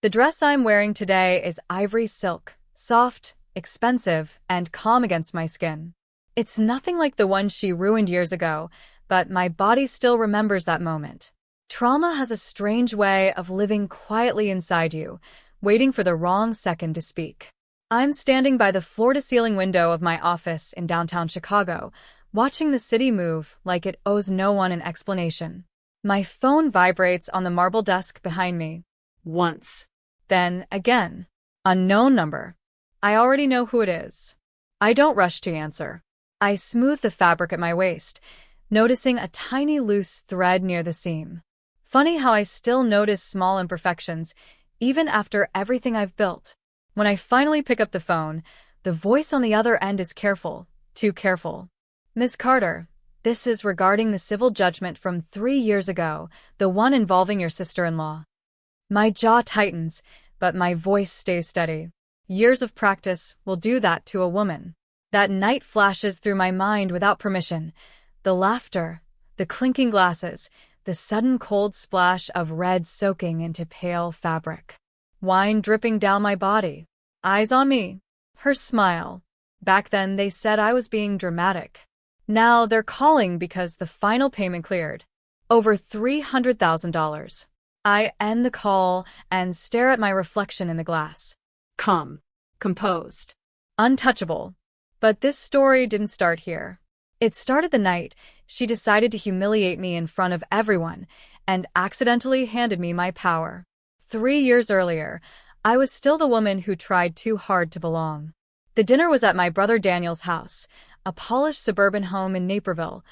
The dress I'm wearing today is ivory silk, soft, expensive, and calm against my skin. It's nothing like the one she ruined years ago, but my body still remembers that moment. Trauma has a strange way of living quietly inside you, waiting for the wrong second to speak. I'm standing by the floor-to-ceiling window of my office in downtown Chicago, watching the city move like it owes no one an explanation. My phone vibrates on the marble desk behind me. Once. Then again. Unknown number. I already know who it is. I don't rush to answer. I smooth the fabric at my waist, noticing a tiny loose thread near the seam. Funny how I still notice small imperfections, even after everything I've built. When I finally pick up the phone, the voice on the other end is careful, too careful. Miss Carter, this is regarding the civil judgment from 3 years ago, the one involving your sister-in-law. My jaw tightens, but my voice stays steady. Years of practice will do that to a woman. That night flashes through my mind without permission. The laughter, the clinking glasses, the sudden cold splash of red soaking into pale fabric. Wine dripping down my body. Eyes on me. Her smile. Back then they said I was being dramatic. Now they're calling because the final payment cleared. Over $300,000. I end the call and stare at my reflection in the glass. Calm. Composed. Untouchable. But this story didn't start here. It started the night she decided to humiliate me in front of everyone and accidentally handed me my power. 3 years earlier, I was still the woman who tried too hard to belong. The dinner was at my brother Daniel's house, a polished suburban home in Naperville,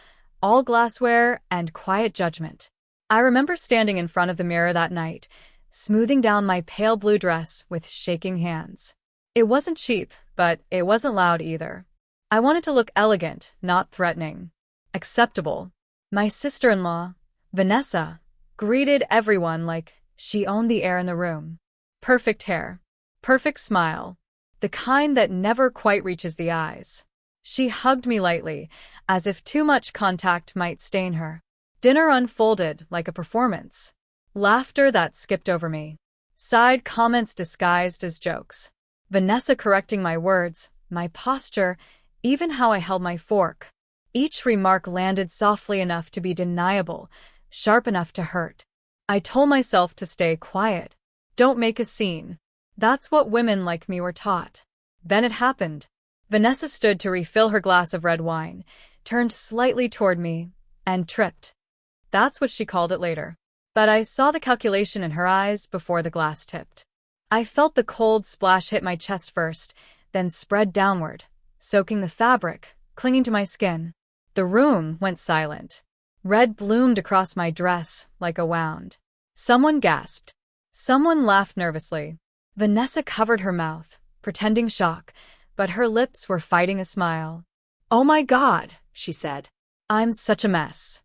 all glassware and quiet judgment. I remember standing in front of the mirror that night, smoothing down my pale blue dress with shaking hands. It wasn't cheap, but it wasn't loud either. I wanted to look elegant, not threatening. Acceptable. My sister-in-law, Vanessa, greeted everyone like she owned the air in the room. Perfect hair. Perfect smile. The kind that never quite reaches the eyes. She hugged me lightly, as if too much contact might stain her. Dinner unfolded like a performance. Laughter that skipped over me. Side comments disguised as jokes. Vanessa correcting my words, my posture, even how I held my fork. Each remark landed softly enough to be deniable, sharp enough to hurt. I told myself to stay quiet. Don't make a scene. That's what women like me were taught. Then it happened. Vanessa stood to refill her glass of red wine, turned slightly toward me, and tripped. That's what she called it later. But I saw the calculation in her eyes before the glass tipped. I felt the cold splash hit my chest first, then spread downward, soaking the fabric, clinging to my skin. The room went silent. Red bloomed across my dress like a wound. Someone gasped. Someone laughed nervously. Vanessa covered her mouth, pretending shock, but her lips were fighting a smile. "Oh my God," she said. "I'm such a mess."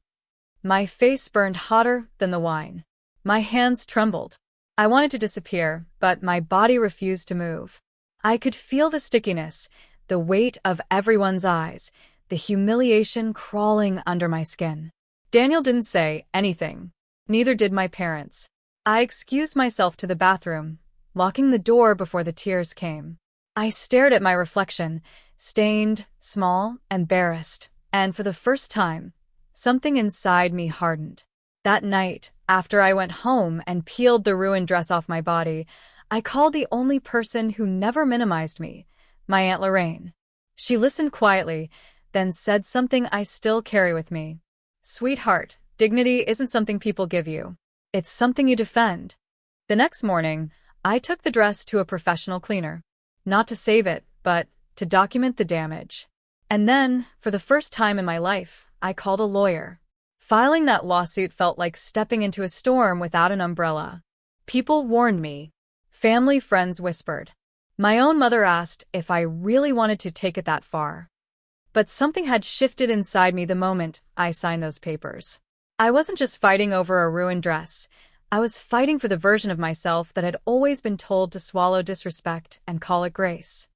My face burned hotter than the wine. My hands trembled. I wanted to disappear, but my body refused to move. I could feel the stickiness, the weight of everyone's eyes, the humiliation crawling under my skin. Daniel didn't say anything. Neither did my parents. I excused myself to the bathroom, locking the door before the tears came. I stared at my reflection, stained, small, embarrassed, and for the first time, something inside me hardened. That night, after I went home and peeled the ruined dress off my body, I called the only person who never minimized me, my Aunt Lorraine. She listened quietly, then said something I still carry with me. "Sweetheart, dignity isn't something people give you. It's something you defend." The next morning, I took the dress to a professional cleaner. Not to save it, but to document the damage. And then, for the first time in my life, I called a lawyer. Filing that lawsuit felt like stepping into a storm without an umbrella. People warned me. Family friends whispered. My own mother asked if I really wanted to take it that far. But something had shifted inside me the moment I signed those papers. I wasn't just fighting over a ruined dress. I was fighting for the version of myself that had always been told to swallow disrespect and call it grace.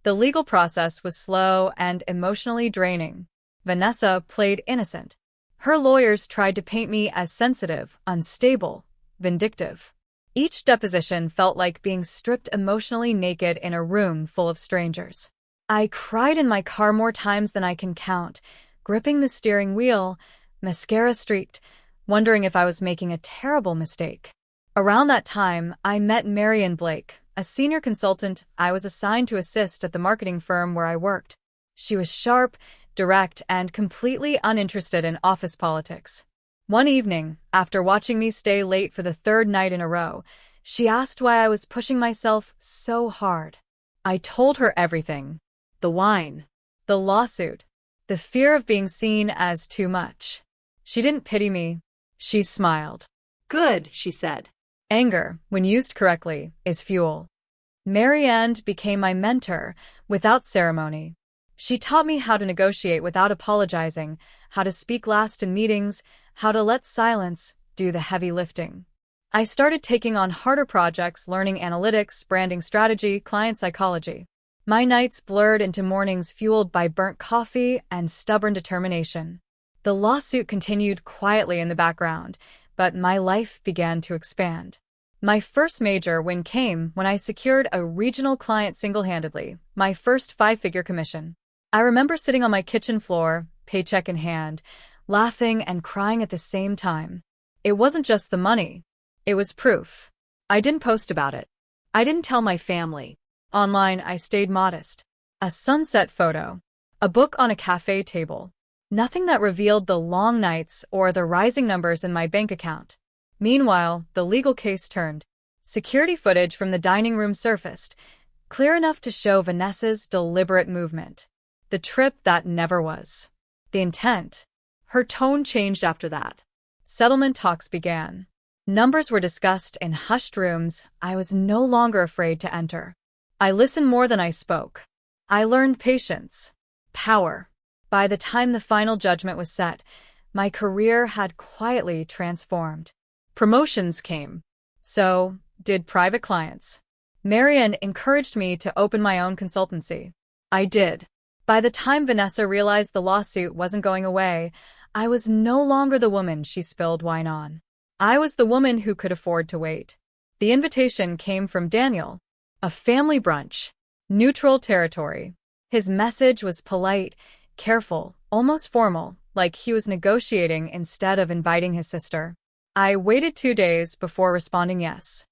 The legal process was slow and emotionally draining. Vanessa played innocent. Her lawyers tried to paint me as sensitive, unstable, vindictive. Each deposition felt like being stripped emotionally naked in a room full of strangers. I cried in my car more times than I can count, gripping the steering wheel, mascara streaked, wondering if I was making a terrible mistake. Around that time, I met Marian Blake, a senior consultant I was assigned to assist at the marketing firm where I worked. She was sharp, direct, and completely uninterested in office politics. One evening, after watching me stay late for the third night in a row, she asked why I was pushing myself so hard. I told her everything. The wine, the lawsuit, the fear of being seen as too much. She didn't pity me. She smiled. Good, she said. Anger, when used correctly, is fuel. Marianne became my mentor without ceremony. She taught me how to negotiate without apologizing, how to speak last in meetings, how to let silence do the heavy lifting. I started taking on harder projects, learning analytics, branding strategy, client psychology. My nights blurred into mornings fueled by burnt coffee and stubborn determination. The lawsuit continued quietly in the background, but my life began to expand. My first major win came when I secured a regional client single-handedly, my first five-figure commission. I remember sitting on my kitchen floor, paycheck in hand, laughing and crying at the same time. It wasn't just the money. It was proof. I didn't post about it. I didn't tell my family. Online, I stayed modest. A sunset photo. A book on a cafe table. Nothing that revealed the long nights or the rising numbers in my bank account. Meanwhile, the legal case turned. Security footage from the dining room surfaced, clear enough to show Vanessa's deliberate movement. The trip that never was. The intent. Her tone changed after that. Settlement talks began. Numbers were discussed in hushed rooms I was no longer afraid to enter. I listened more than I spoke. I learned patience. Power. By the time the final judgment was set, my career had quietly transformed. Promotions came. So did private clients. Marian encouraged me to open my own consultancy. I did. By the time Vanessa realized the lawsuit wasn't going away, I was no longer the woman she spilled wine on. I was the woman who could afford to wait. The invitation came from Daniel. A family brunch. Neutral territory. His message was polite, careful, almost formal, like he was negotiating instead of inviting his sister. I waited 2 days before responding yes.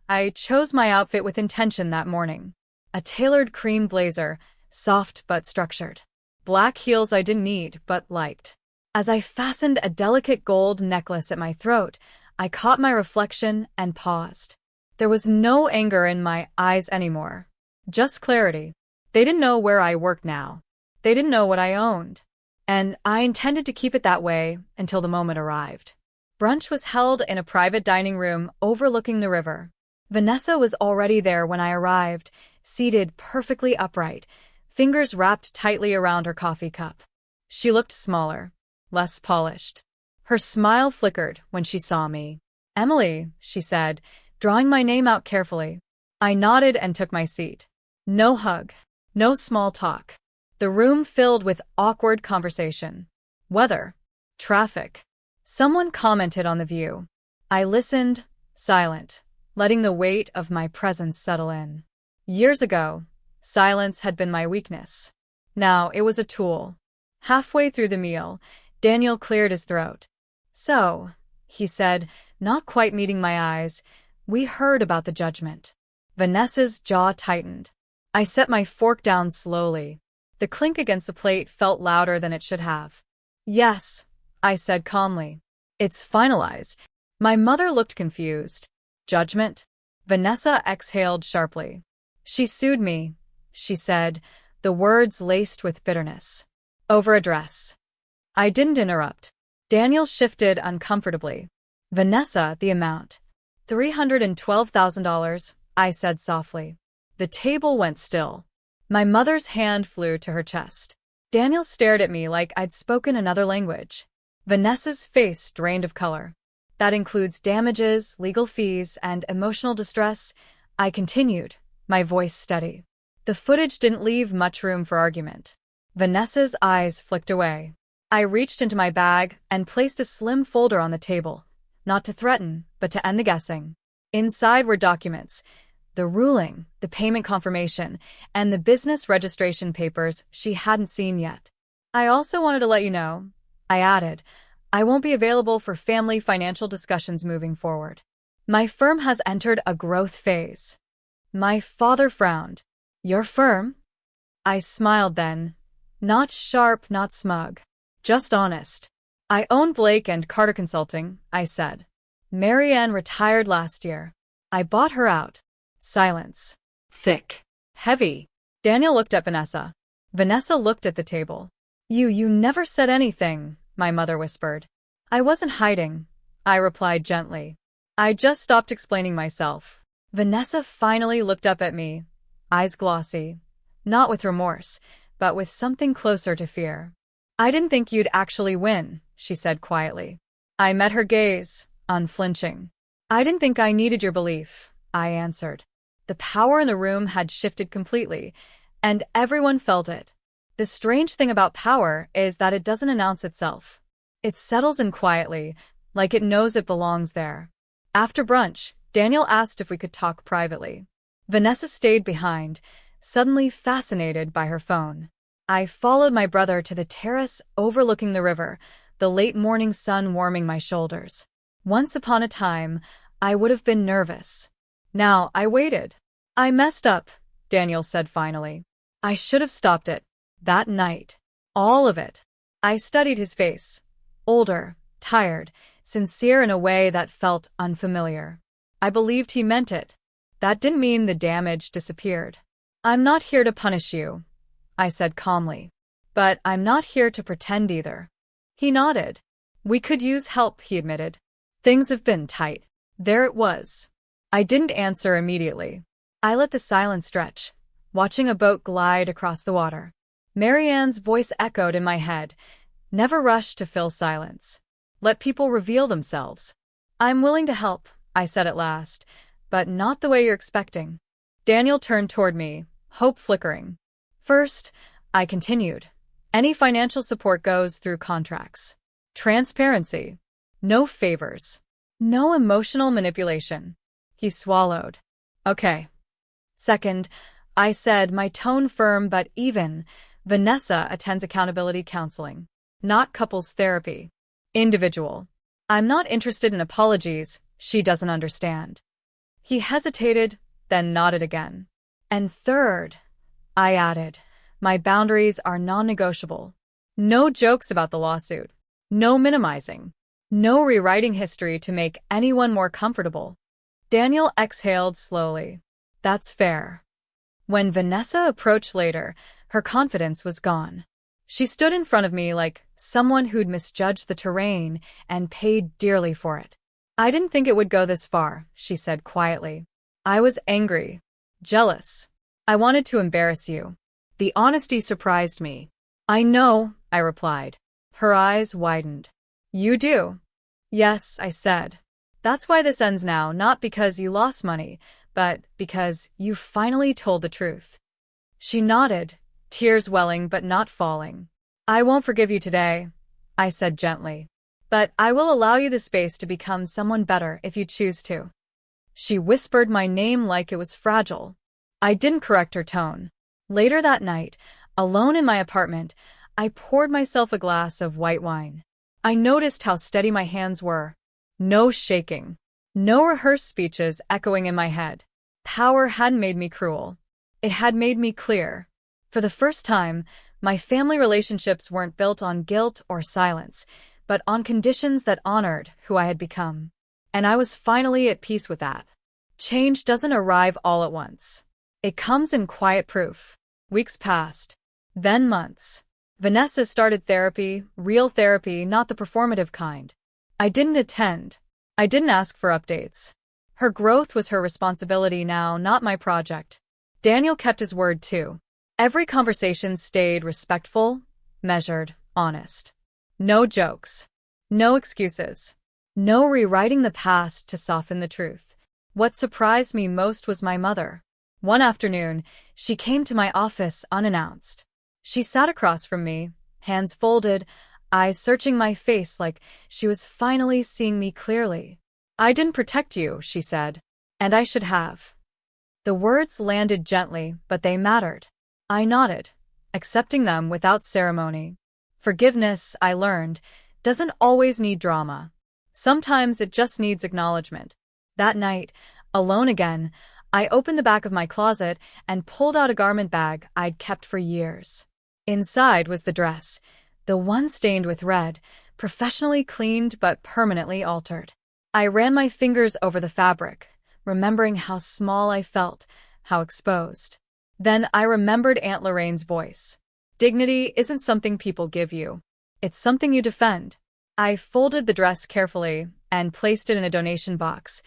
I chose my outfit with intention that morning. A tailored cream blazer, soft but structured. Black heels I didn't need but liked. As I fastened a delicate gold necklace at my throat, I caught my reflection and paused. There was no anger in my eyes anymore. Just clarity. They didn't know where I worked now. They didn't know what I owned. And I intended to keep it that way until the moment arrived. Brunch was held in a private dining room overlooking the river. Vanessa was already there when I arrived, seated perfectly upright, fingers wrapped tightly around her coffee cup. She looked smaller, less polished. Her smile flickered when she saw me. "Emily," she said, drawing my name out carefully. I nodded and took my seat. No hug, no small talk. The room filled with awkward conversation. Weather, traffic. Someone commented on the view. I listened, silent, letting the weight of my presence settle in. Years ago, silence had been my weakness. Now it was a tool. Halfway through the meal, Daniel cleared his throat. "So," he said, not quite meeting my eyes, "we heard about the judgment." Vanessa's jaw tightened. I set my fork down slowly. The clink against the plate felt louder than it should have. "Yes," I said calmly. "It's finalized." My mother looked confused. "Judgment?" Vanessa exhaled sharply. "She sued me," she said, the words laced with bitterness. "Over a dress." I didn't interrupt. Daniel shifted uncomfortably. "Vanessa, the amount." $312,000, I said softly. The table went still. My mother's hand flew to her chest. Daniel stared at me like I'd spoken another language. Vanessa's face drained of color. "That includes damages, legal fees, and emotional distress," I continued, my voice steady. The footage didn't leave much room for argument. Vanessa's eyes flicked away. I reached into my bag and placed a slim folder on the table, not to threaten, but to end the guessing. Inside were documents, the ruling, the payment confirmation, and the business registration papers she hadn't seen yet. I also wanted to let you know, I added, I won't be available for family financial discussions moving forward. My firm has entered a growth phase. My father frowned. Your firm? I smiled then. Not sharp, not smug. Just honest. I own Blake and Carter Consulting, I said. Marianne retired last year. I bought her out. Silence. Thick. Heavy. Daniel looked at Vanessa. Vanessa looked at the table. You never said anything, my mother whispered. I wasn't hiding, I replied gently. I just stopped explaining myself. Vanessa finally looked up at me, eyes glossy, not with remorse, but with something closer to fear. I didn't think you'd actually win, she said quietly. I met her gaze, unflinching. I didn't think I needed your belief, I answered. The power in the room had shifted completely, and everyone felt it. The strange thing about power is that it doesn't announce itself. It settles in quietly, like it knows it belongs there. After brunch, Daniel asked if we could talk privately. Vanessa stayed behind, suddenly fascinated by her phone. I followed my brother to the terrace overlooking the river, the late morning sun warming my shoulders. Once upon a time, I would have been nervous. Now I waited. I messed up, Daniel said finally. I should have stopped it. That night. All of it. I studied his face. Older, tired, sincere in a way that felt unfamiliar. I believed he meant it. That didn't mean the damage disappeared. I'm not here to punish you, I said calmly. But I'm not here to pretend either. He nodded. We could use help, he admitted. Things have been tight. There it was. I didn't answer immediately. I let the silence stretch, watching a boat glide across the water. Marianne's voice echoed in my head. Never rush to fill silence. Let people reveal themselves. I'm willing to help, I said at last, but not the way you're expecting. Daniel turned toward me, hope flickering. First, I continued, any financial support goes through contracts. Transparency. No favors. No emotional manipulation. He swallowed. Okay. Second, I said, my tone firm but even, Vanessa attends accountability counseling. Not couples therapy. Individual. I'm not interested in apologies, she doesn't understand. He hesitated, then nodded again. And third, I added, my boundaries are non-negotiable. No jokes about the lawsuit. No minimizing. No rewriting history to make anyone more comfortable. Daniel exhaled slowly. That's fair. When Vanessa approached later, her confidence was gone. She stood in front of me like someone who'd misjudged the terrain and paid dearly for it. I didn't think it would go this far, she said quietly. I was angry, jealous. I wanted to embarrass you. The honesty surprised me. I know, I replied. Her eyes widened. You do? Yes, I said. That's why this ends now, not because you lost money, but because you finally told the truth. She nodded, tears welling but not falling. I won't forgive you today, I said gently. But I will allow you the space to become someone better if you choose to. She whispered my name like it was fragile. I didn't correct her tone. Later that night, alone in my apartment, I poured myself a glass of white wine. I noticed how steady my hands were. No shaking. No rehearsed speeches echoing in my head. Power hadn't made me cruel. It had made me clear. For the first time, my family relationships weren't built on guilt or silence, but on conditions that honored who I had become. And I was finally at peace with that. Change doesn't arrive all at once. It comes in quiet proof. Weeks passed. Then months. Vanessa started therapy, real therapy, not the performative kind. I didn't attend. I didn't ask for updates. Her growth was her responsibility now, not my project. Daniel kept his word too. Every conversation stayed respectful, measured, honest. No jokes. No excuses. No rewriting the past to soften the truth. What surprised me most was my mother. One afternoon, she came to my office unannounced. She sat across from me, hands folded, eyes searching my face like she was finally seeing me clearly. I didn't protect you, she said. And I should have. The words landed gently, but they mattered. I nodded, accepting them without ceremony. Forgiveness, I learned, doesn't always need drama. Sometimes it just needs acknowledgement. That night, alone again, I opened the back of my closet and pulled out a garment bag I'd kept for years. Inside was the dress, the one stained with red, professionally cleaned but permanently altered. I ran my fingers over the fabric, remembering how small I felt, how exposed. Then I remembered Aunt Lorraine's voice. Dignity isn't something people give you. It's something you defend. I folded the dress carefully and placed it in a donation box,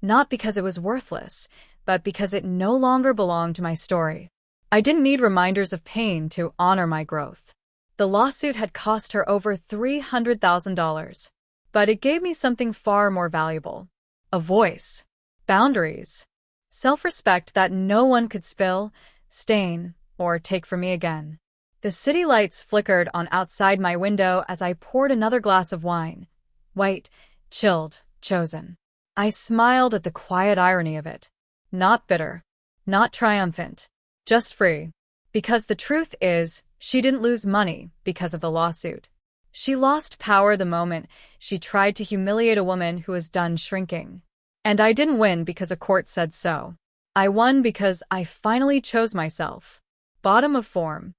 not because it was worthless, but because it no longer belonged to my story. I didn't need reminders of pain to honor my growth. The lawsuit had cost her over $300,000, but it gave me something far more valuable. A voice. Boundaries. Self-respect that no one could spill, stain, or take from me again. The city lights flickered on outside my window as I poured another glass of wine. White, chilled, chosen. I smiled at the quiet irony of it. Not bitter. Not triumphant. Just free. Because the truth is, she didn't lose money because of the lawsuit. She lost power the moment she tried to humiliate a woman who was done shrinking. And I didn't win because a court said so. I won because I finally chose myself. Bottom of form.